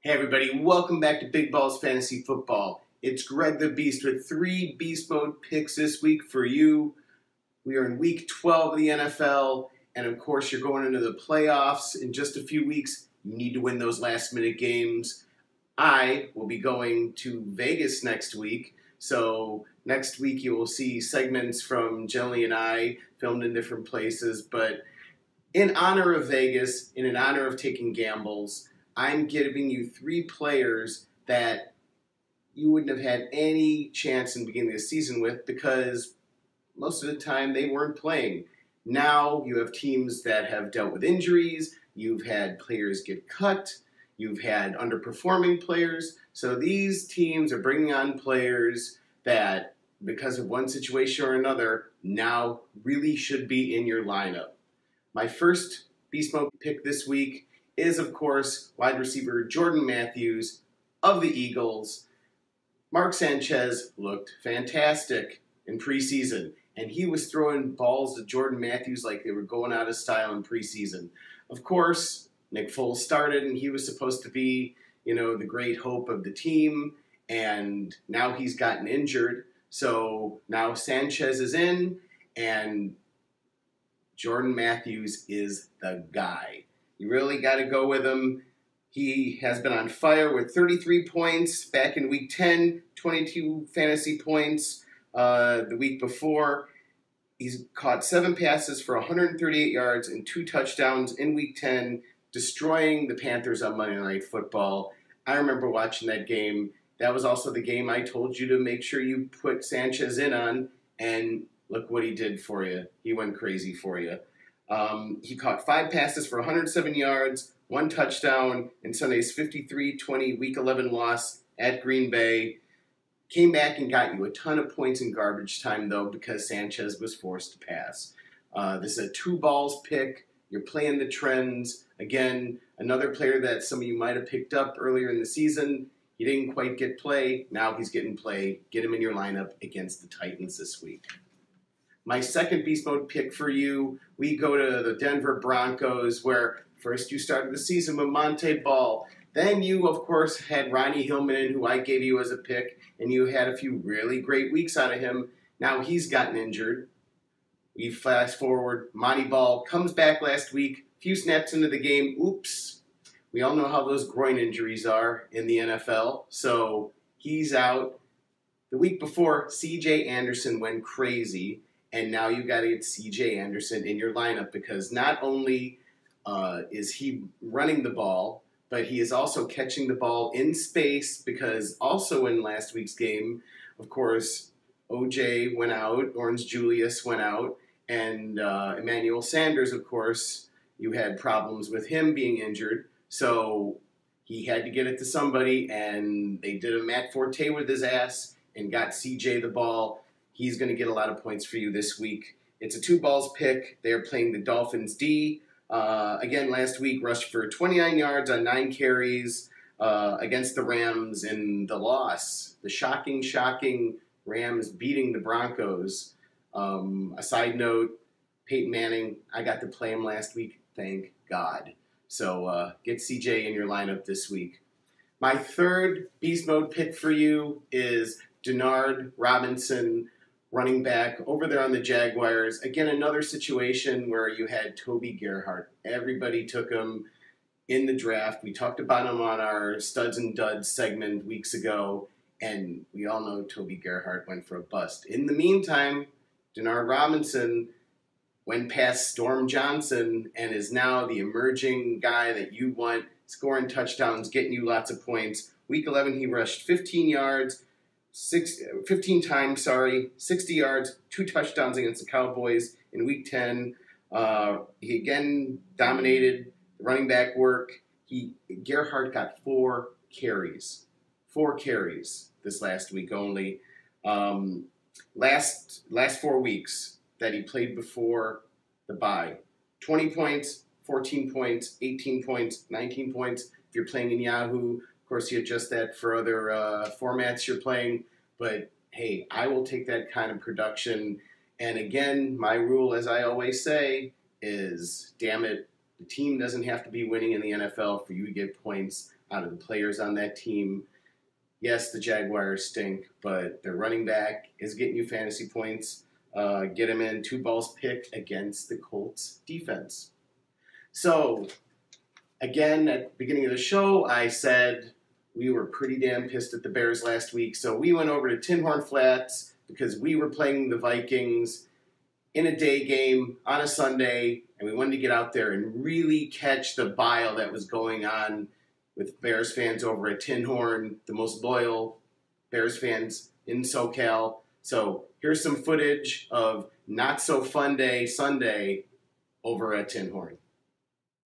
Hey everybody, welcome back to Big Balls Fantasy Football. It's Greg the Beast with 3 Beast Mode picks this week for you. We are in week 12 of the NFL, and of course you're going into the playoffs in just a few weeks. You need to win those last minute games. I will be going to Vegas next week, so next week you will see segments from Jelly and I filmed in different places, but in honor of Vegas, in honor of taking gambles, I'm giving you 3 players that you wouldn't have had any chance in the beginning of the season with because most of the time they weren't playing. Now you have teams that have dealt with injuries, you've had players get cut, you've had underperforming players. So these teams are bringing on players that, because of one situation or another, now really should be in your lineup. My first Beast Mode pick this week is, of course, wide receiver Jordan Matthews of the Eagles. Mark Sanchez looked fantastic in preseason, and he was throwing balls to Jordan Matthews like they were going out of style in preseason. Of course, Nick Foles started, and he was supposed to be, the great hope of the team, and now he's gotten injured. So now Sanchez is in, and Jordan Matthews is the guy. You really got to go with him. He has been on fire with 33 points back in Week 10, 22 fantasy points the week before. He's caught 7 passes for 138 yards and 2 touchdowns in Week 10, destroying the Panthers on Monday Night Football. I remember watching that game. That was also the game I told you to make sure you put Sanchez in on, and look what he did for you. He went crazy for you. He caught 5 passes for 107 yards, 1 touchdown in Sunday's 53-20 Week 11 loss at Green Bay. Came back and got you a ton of points in garbage time, though, because Sanchez was forced to pass. This is a 2 balls pick. You're playing the trends. Again, another player that some of you might have picked up earlier in the season. He didn't quite get play. Now he's getting play. Get him in your lineup against the Titans this week. My second Beast Mode pick for you, we go to the Denver Broncos, where first you started the season with Monte Ball. Then you, of course, had Ronnie Hillman, who I gave you as a pick, and you had a few really great weeks out of him. Now he's gotten injured. We fast forward. Monty Ball comes back last week, few snaps into the game. Oops. We all know how those groin injuries are in the NFL, so he's out. The week before, C.J. Anderson went crazy. And now you got to get C.J. Anderson in your lineup because not only is he running the ball, but he is also catching the ball in space because also in last week's game, of course, O.J. went out, Orange Julius went out, and Emmanuel Sanders, of course, you had problems with him being injured. So he had to get it to somebody, and they did a Matt Forte with his ass and got C.J. the ball. He's going to get a lot of points for you this week. It's a 2 balls pick. They're playing the Dolphins D. Again, last week, rushed for 29 yards on 9 carries against the Rams in the loss. The shocking Rams beating the Broncos. A side note, Peyton Manning, I got to play him last week. Thank God. So get CJ in your lineup this week. My third Beast Mode pick for you is Denard Robinson, running back over there on the Jaguars. Again, another situation where you had Toby Gerhart. Everybody took him in the draft. We talked about him on our Studs and Duds segment weeks ago, and we all know Toby Gerhart went for a bust. In the meantime, Denard Robinson went past Storm Johnson and is now the emerging guy that you want, scoring touchdowns, getting you lots of points. Week 11, he rushed 15 times, 60 yards, 2 touchdowns against the Cowboys. In Week 10, he again dominated the running back work. Gerhart got 4 carries. 4 carries this last week only. Last 4 weeks that he played before the bye. 20 points, 14 points, 18 points, 19 points. If you're playing in Yahoo, of course you adjust that for other formats you're playing. But hey, I will take that kind of production. And again, my rule, as I always say, is damn it, the team doesn't have to be winning in the NFL for you to get points. out of the players on that team. Yes, the Jaguars stink, but their running back is getting you fantasy points. Get him in 2 balls picked against the Colts defense. So, again, at the beginning of the show, I said we were pretty damn pissed at the Bears last week. So we went over to Tin Horn Flats because we were playing the Vikings in a day game on a Sunday, and we wanted to get out there and really catch the bile that was going on with Bears fans over at Tin Horn, the most loyal Bears fans in SoCal. So here's some footage of Not So Fun Day Sunday over at Tin Horn.